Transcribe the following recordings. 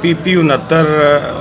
PP 69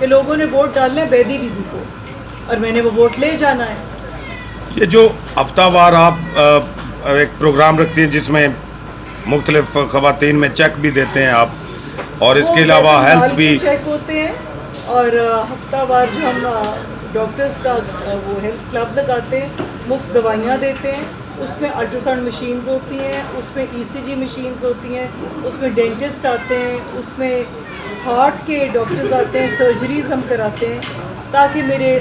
کہ لوگوں نے ووٹ ڈالنا ہے بیدی بیوی کو اور میں نے وہ ووٹ لے جانا ہے. یہ جو ہفتہ وار آپ ایک پروگرام رکھتی ہیں جس میں مختلف خواتین میں چیک بھی دیتے ہیں آپ اور اس کے علاوہ ہیلتھ بھی چیک ہوتے ہیں اور ہفتہ وار جو ہم ڈاکٹرز کا وہ ہیلتھ کلب لگاتے ہیں, مفت دوائیاں دیتے ہیں. اس میں الٹرا ساؤنڈ مشینز ہوتی ہیں, اس میں ای سی جی مشینز ہوتی ہیں, اس میں ڈینٹسٹ آتے ہیں, اس میں ہارٹ کے ڈاکٹرز آتے ہیں, سرجریز ہم کراتے ہیں تاکہ میرے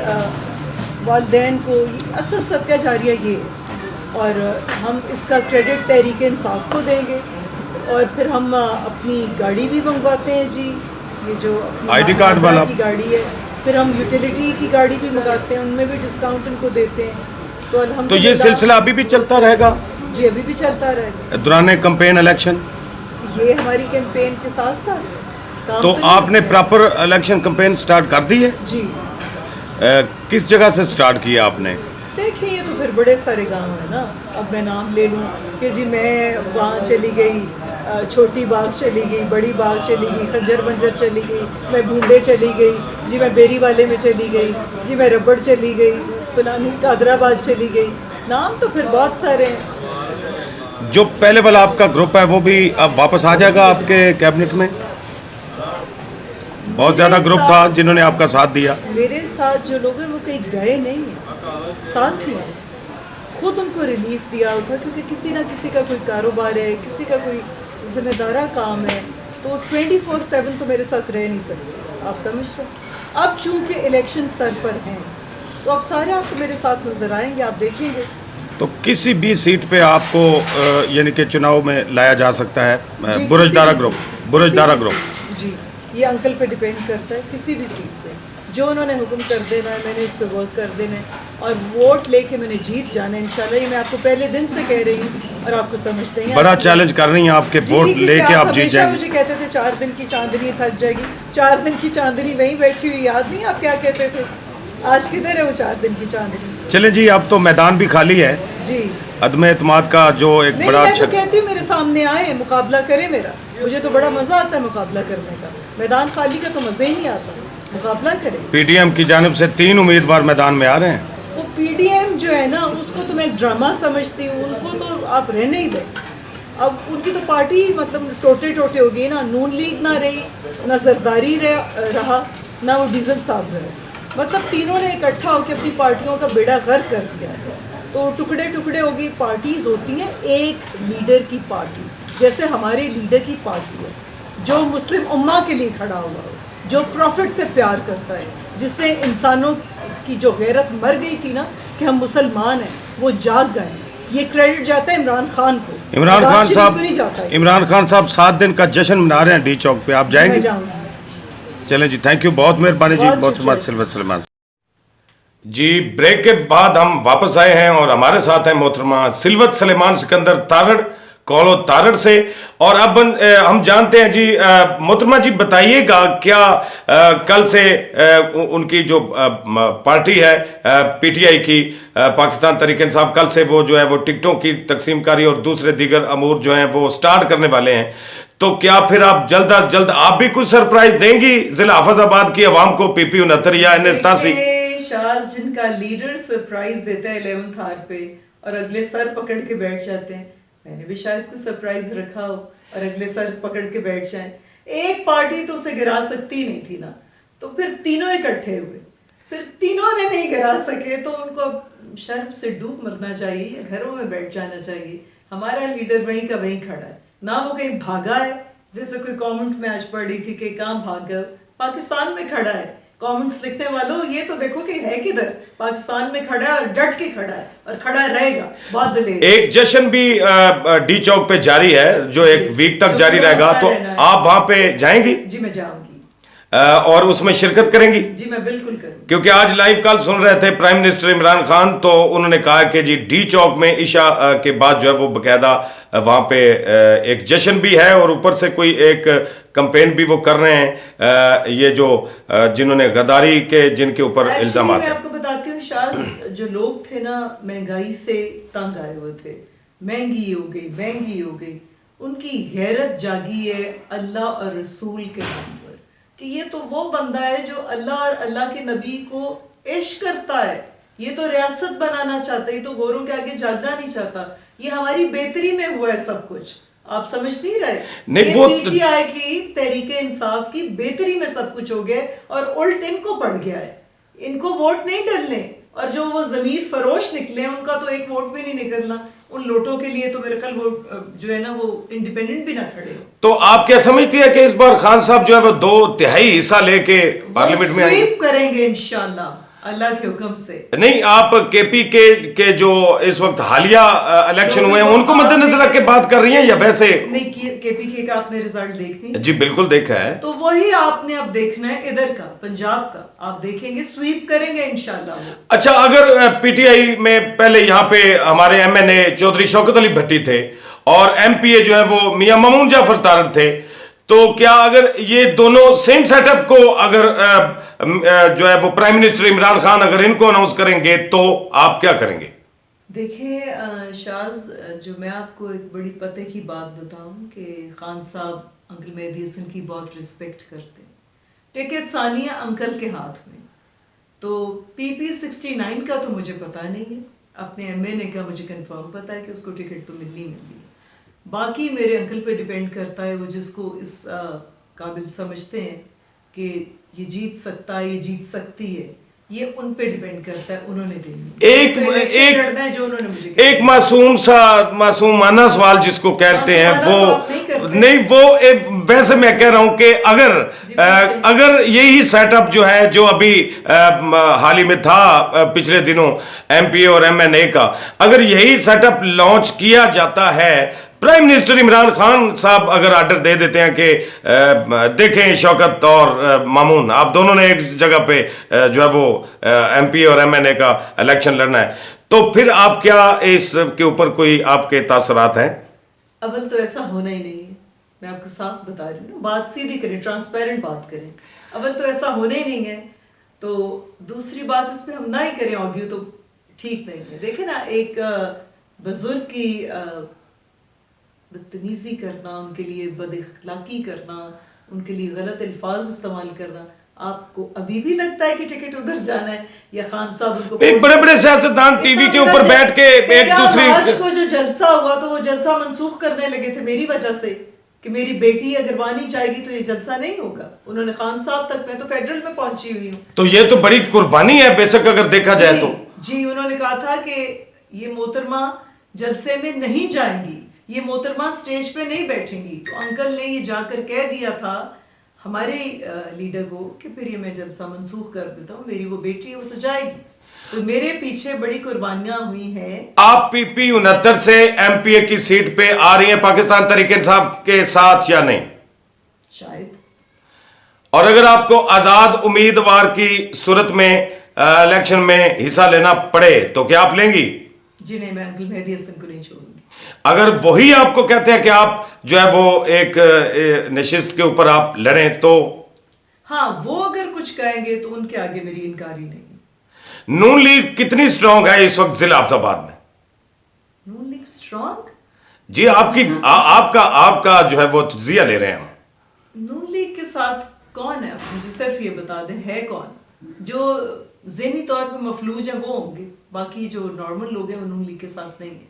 والدین کو اصل صدقہ جاریہ یہ ہے. اور ہم اس کا کریڈٹ تحریک انصاف کو دیں گے اور پھر ہم اپنی گاڑی بھی منگواتے ہیں جی, یہ جو آئی ڈی کارڈ والا کی گاڑی ہے, پھر ہم یوٹیلیٹی کی گاڑی بھی منگاتے ہیں, ان میں بھی ڈسکاؤنٹ ان کو دیتے ہیں. تو یہ سلسلہ ابھی بھی چلتا رہے گا؟ جی ابھی بھی چلتا رہے گا دوران کمپین الیکشن. یہ ہماری کیمپین کے ساتھ ساتھ تو آپ نے پراپر الیکشن کمپین سٹارٹ کر دی ہے؟ جی. کس جگہ سے سٹارٹ کیا آپ نے؟ دیکھیں یہ تو پھر بڑے سارے گاؤں ہیں نا, اب میں نام لے لوں کہ جی میں وہاں چلی گئی, چھوٹی باغ چلی گئی, بڑی باغ چلی گئی, خنجر بنجر چلی گئی, میں بھونڈے چلی گئی, جی میں بیری والے میں چلی گئی, جی میں ربڑ چلی گئی, فلانی قادرآباد چلی گئی. نام تو پھر بہت سارے ہیں. جو پہلے والا آپ کا گروپ ہے وہ بھی اب واپس آ جائے گا آپ کے کیبنٹ میں؟ بہت زیادہ گروپ تھا جنہوں نے آپ کا ساتھ دیا. میرے ساتھ جو لوگ ہیں وہ کہیں گئے نہیں ہیں, ساتھ ہی ہیں. خود ان کو ریلیف دیا ہوتا کیونکہ کسی نہ کسی کا کوئی کاروبار ہے, کسی کا کوئی ذمہ دارہ کام ہے, تو 24/7 تو میرے ساتھ رہ نہیں سکتے. آپ سمجھ رہے ہیں. اب چونکہ الیکشن سر پر ہیں تو اب سارے آپ کو میرے ساتھ نظر آئیں گے, آپ دیکھیں گے. تو کسی بھی سیٹ پہ آپ کو یعنی کہ چناؤ میں لایا جا سکتا ہے؟ جی, برجدارا گروپ. جی یہ انکل پہ ڈیپینڈ کرتا ہے. کسی بھی سیٹ پہ جو انہوں نے حکم کر دینا ہے میں نے اس پہ ورک کر دینا ہے اور ووٹ لے کے میں نے جیت جانا ہے انشاءاللہ. یہ میں آپ کو پہلے دن سے کہہ رہی ہوں اور آپ کو سمجھتے ہیں. بڑا چیلنج کر رہی ہیں آپ کے ووٹ لے کے آپ جیت جائیں گے. مجھے کہتے تھے 4 دن کی چاندنی تھک جائے گی. 4 دن کی چاندنی وہیں بیٹھی ہوئی, یاد نہیں آپ کیا کہتے تھے؟ آج کدھر ہے وہ 4 دن کی چاندنی؟ چلیں جی, اب تو میدان بھی خالی ہے. جی عدم اعتماد کا جو ایک بڑا میں تو کہتی ہوں میرے سامنے آئے, مقابلہ کرے میرا. مجھے تو بڑا مزہ آتا ہے مقابلہ کرنے کا. میدان خالی کا تو مزہ ہی نہیں آتا, مقابلہ کرے. پی ڈی ایم کی جانب سے 3 امیدوار میدان میں آ رہے ہیں. وہ پی ڈی ایم جو ہے نا اس کو تو میں ایک ڈرامہ سمجھتی ہوں. ان کو تو آپ رہنے ہی دیں. اب ان کی تو پارٹی مطلب ٹوٹے ہو گئی نا. نون لیگ نہ رہی, نہ زرداری رہا, نہ وہ ڈیزل صاحب رہے. مطلب تینوں نے اکٹھا ہو کے اپنی پارٹیوں کا بیڑا غرق کر دیا ہے. تو ٹکڑے ہو گئی. پارٹیز ہوتی ہیں ایک لیڈر کی پارٹی, جیسے ہمارے لیڈر کی پارٹی ہے جو مسلم امہ کے لیے کھڑا ہوا ہو, جو پروفٹ سے پیار کرتا ہے, جس نے انسانوں کی جو غیرت مر گئی تھی نا کہ ہم مسلمان ہیں وہ جاگ گئے. یہ کریڈٹ جاتا ہے عمران خان کو. عمران خان صاحب 7 دن کا جشن منا رہے ہیں ڈی چوک پہ, آپ جائیں گے؟ چلیں جی, تھینک یو, بہت مہربانی جی, بہت سلوت سلیمان جی. بریک کے بعد ہم واپس آئے ہیں اور ہمارے ساتھ ہیں محترمہ سلوت سلیمان سکندر تارڑ, کولو تارڑ سے. اور اب ہم جانتے ہیں جی, محترمہ جی بتائیے گا کیا کل سے ان کی جو پارٹی ہے پی ٹی آئی کی, پاکستان تحریک انصاف, کل سے وہ جو ہے وہ ٹکٹوں کی تقسیم کاری اور دوسرے دیگر امور جو ہیں وہ سٹارٹ کرنے والے ہیں. تو کیا پھر آپ جلد از جلد آپ بھی کچھ سرپرائز دیں گی ضلع حافظ آباد کی عوام کو پی پی 69 یا N87؟ شاز جن کا لیڈر سرپرائز دیتا ہے 11th آور پہ اور اگلے سر پکڑ کے بیٹھ جاتے ہیں. میں نے بھی شاید کوئی سرپرائز رکھا ہو اور اگلے سر پکڑ کے بیٹھ جائیں. ایک پارٹی تو اسے گرا سکتی نہیں تھی نا, تو پھر تینوں اکٹھے ہوئے, پھر تینوں نے نہیں گرا سکے تو ان کو اب شرم سے ڈوب مرنا چاہیے یا گھروں میں بیٹھ جانا چاہیے. ہمارا لیڈر وہیں کا وہیں کھڑا ہے, نہ وہ کہیں بھاگا ہے جیسے کوئی کامنٹ میں آج پڑھ رہی تھی کہ کہاں بھاگ گئے. پاکستان میں کھڑا ہے. کامنٹس لکھنے والوں یہ تو دیکھو کہ ہے کدھر, پاکستان میں کھڑا ہے اور ڈٹ کے کھڑا ہے اور کھڑا رہے گا. بہت دلیر. ایک جشن بھی ڈی چوک پہ جاری ہے جو ایک ویک تک جاری رہے گا, تو آپ وہاں پہ جائیں گی؟ جی میں جاؤں گی. اور اس میں شرکت کریں گی؟ جی میں بالکل کروں. کیونکہ آج لائیو کال سن رہے تھے پرائم منسٹر عمران خان, تو انہوں نے کہا کہ جی ڈی چوک میں عشاء کے بعد جو ہے وہ باقاعدہ وہاں پہ ایک جشن بھی ہے اور اوپر سے کوئی ایک کمپین بھی وہ کر رہے ہیں, یہ جو جنہوں نے غداری کے جن کے اوپر الزامات ہیں. میں آپ کو بتاتی ہوں شاز, جو لوگ تھے نا مہنگائی سے تنگ آئے ہوئے تھے, مہنگی ہو گئی, ان کی غیرت جاگی ہے اللہ اور رسول کے نام پر کہ یہ تو وہ بندہ ہے جو اللہ اور اللہ کے نبی کو عشق کرتا ہے, یہ تو ریاست بنانا چاہتا ہے, یہ تو گوروں کے آگے جھکنا نہیں چاہتا, یہ ہماری بہتری میں ہوا ہے سب کچھ. آپ سمجھ نہیں رہے, یہ پی ٹی آئی کی تحریک انصاف کی بہتری میں سب کچھ ہو گیا اور الٹ ان کو پڑ گیا ہے. ان کو ووٹ نہیں ڈلنے, اور جو وہ ضمیر فروش نکلے ہیں ان کا تو ایک ووٹ بھی نہیں نکلنا. ان لوٹوں کے لیے تو میرے خیال وہ جو ہے نا وہ انڈیپینڈنٹ بھی نہ کھڑے ہو. تو آپ کیا سمجھتی ہے کہ اس بار خان صاحب جو ہے وہ 2/3 حصہ لے کے پارلیمنٹ میں آئیں گے؟ سویپ کریں گے انشاءاللہ اللہ کے حکم سے. نہیں, آپ کے پی کے جو اس وقت حالیہ الیکشن ہوئے ہیں ان کو مد نظر رکھ کے بات کر رہی ہیں یا ویسے؟ نہیں, کے پی کے کا آپ نے رزلٹ دیکھنی؟ جی بالکل دیکھا ہے. تو وہی آپ نے اب دیکھنا ہے ادھر کا, پنجاب کا. آپ دیکھیں گے سویپ کریں گے انشاءاللہ وہ. اچھا, اگر پی ٹی آئی میں پہلے یہاں پہ ہمارے ایم این اے چودھری شوکت علی بھٹی تھے اور ایم پی اے جو ہے وہ میاں مامون جعفر طارڑ تھے, تو کیا اگر یہ دونوں سیم سیٹ اپ کو اگر جو ہے وہ پرائم منسٹر عمران خان اگر ان کو اناؤنس کریں گے تو آپ کیا کریں گے؟ دیکھیں شاز, جو میں آپ کو ایک بڑی پتے کی بات بتاؤں کہ خان صاحب انکل مہدی حسن کی بہت رسپیکٹ کرتے ہیں. ٹکٹ ثانیہ انکل کے ہاتھ میں. تو پی پی 69 کا تو مجھے پتا نہیں ہے, اپنے ایم این اے کا مجھے کنفرم پتا ہے کہ اس کو ٹکٹ تو ملنی ہے. باقی میرے انکل پہ ڈیپینڈ کرتا ہے, وہ جس کو اس قابل سمجھتے ہیں کہ یہ جیت سکتا ہے, یہ جیت سکتی ہے, یہ ان پہ ڈیپینڈ کرتا ہے, انہوں نے دینی. ایک معصومانہ سوال جس کو کہتے ہیں وہ نہیں, وہ ویسے میں کہہ رہا ہوں کہ اگر یہی سیٹ اپ جو ہے جو ابھی حال ہی میں تھا پچھلے دنوں ایم پی اے اور ایم این اے کا, اگر یہی سیٹ اپ لانچ کیا جاتا ہے, پرائم منسٹر عمران خان صاحب اگر آرڈر دے دیتے ہیں کہ دیکھیں شوکت اور مامون آپ دونوں نے ایک جگہ پہ جو ہے وہ ایم پی اور ایم این اے کا الیکشن لڑنا ہے, تو پھر آپ کیا اس کے اوپر کوئی آپ کے تاثرات ہیں؟ اول تو ایسا ہونا ہی نہیں ہے, میں آپ کو صاف بتا رہی ہوں, بات سیدھی کریں, ٹرانسپیرنٹ بات کریں. اول تو ایسا ہونا ہی نہیں ہے. تو دوسری بات اس پہ ہم نہ ہی کریں آرگیو, تو ٹھیک نہیں ہے. دیکھیں نا, ایک بزرگ کی بدتمیزی کرنا, ان کے لیے بد اخلاقی کرنا, ان کے لیے غلط الفاظ استعمال کرنا, آپ کو ابھی بھی لگتا ہے کہ ٹکٹ ادھر جانا ہے یا خان صاحب ان کو بڑے بڑے سیاستدان ٹی وی کے اوپر بیٹھ کے ایک دوسری آج کو جو جلسہ ہوا تو وہ جلسہ منسوخ کرنے لگے تھے میری وجہ سے کہ میری بیٹی اگر وہاں نہیں جائے گی تو یہ جلسہ نہیں ہوگا. انہوں نے خان صاحب تک, میں تو فیڈرل میں پہنچی ہوئی ہوں. تو یہ تو بڑی قربانی ہے بیسک اگر دیکھا جائے تو. جی انہوں نے کہا تھا کہ یہ محترمہ جلسے میں نہیں جائیں گی, یہ محترمہ سٹیج پہ نہیں بیٹھیں گی. تو انکل نے یہ جا کر کہہ دیا تھا ہمارے لیڈر کو کہ پھر یہ میں جلسہ منسوخ کر دیتا ہوں, میری وہ بیٹی ہے وہ تو جائے گی. تو میرے پیچھے بڑی قربانیاں ہوئی ہیں. آپ پی پی 69 سے ایم پی اے کی سیٹ پہ آ رہی ہیں پاکستان تحریک انصاف کے ساتھ یا نہیں؟ شاید. اور اگر آپ کو آزاد امیدوار کی صورت میں الیکشن میں حصہ لینا پڑے تو کیا آپ لیں گی؟ جی نہیں, میں انکل مہدی حسن کو نہیں چھوڑوں گی. اگر وہی آپ کو کہتے ہیں کہ آپ جو ہے وہ ایک نشست کے اوپر آپ لڑیں تو؟ ہاں, وہ اگر کچھ کہیں گے تو ان کے آگے میری انکاری نہیں. نون لیگ کتنی سٹرونگ ہے اس وقت ضلع حفظ آباد میں؟ نون لیگ سٹرونگ؟ جی آپ کا جو ہے وہ تجزیہ لے رہے ہیں ہم. نون لیگ کے ساتھ کون ہے, مجھے صرف یہ بتا دیں ہے کون. جو ذہنی طور پہ مفلوج ہیں وہ ہوں گے, باقی جو نارمل لوگ ہیں وہ نون لیگ کے ساتھ نہیں ہیں.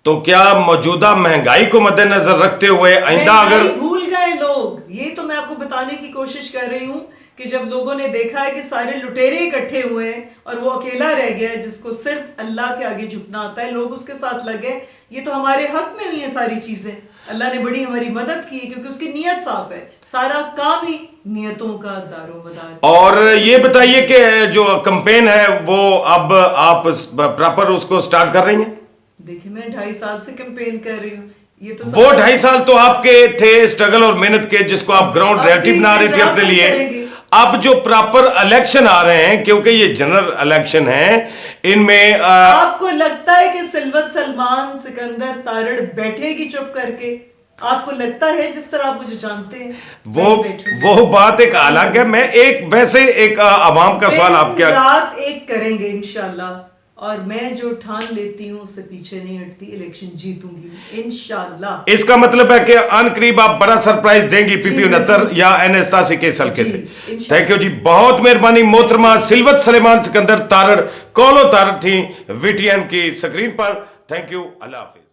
تو کیا موجودہ مہنگائی کو مد نظر رکھتے ہوئے آئندہ اگر بھول گئے لوگ, یہ تو میں آپ کو بتانے کی کوشش کر رہی ہوں کہ جب لوگوں نے دیکھا ہے کہ سارے لٹیرے اکٹھے ہوئے ہیں اور وہ اکیلا رہ گیا ہے جس کو صرف اللہ کے آگے جھکنا آتا ہے, لوگ اس کے ساتھ لگے. یہ تو ہمارے حق میں ہوئی ہیں ساری چیزیں, اللہ نے بڑی ہماری مدد کی کیونکہ اس کی نیت صاف ہے. سارا کام ہی نیتوں کا دار و مدار. اور یہ بتائیے کہ جو کمپین ہے وہ اب آپ پراپر اس کو سٹارٹ کر رہی ہیں؟ دیکھیں میں 2.5 سال سے کمپین کر رہی ہوں. یہ تو وہ 2.5 سال تو آپ کے تھے اسٹرگل اور محنت کے, جس کو آپ گراؤنڈ ریئلٹی بنا رہی تھی اپنے لیے. اب جو پراپر الیکشن آ رہے ہیں, کیونکہ یہ جنرل الیکشن ہیں, ان میں آپ کو لگتا ہے کہ سلوت سلمان سکندر طارڑ بیٹھے گی چپ کر کے؟ آپ کو لگتا ہے جس طرح آپ مجھے جانتے ہیں وہ بات ایک الگ ہے. میں ایک ویسے ایک عوام کا سوال آپ کیا رات ایک کریں گے انشاءاللہ, اور میں جو ٹھان لیتی ہوں اس سے پیچھے نہیں ہٹتی, الیکشن جیتوں گی انشاءاللہ. اس کا مطلب ہے کہ ان قریب آپ بڑا سرپرائز دیں گی پی پی 69 یا NS87 کے اس حلقے سے. تھینک یو جی, بہت مہربانی. محترمہ سلوت سلیمان سکندر تارڑ کولو تارڑ تھیں VTN کی سکرین پر. تھینک یو, اللہ حافظ.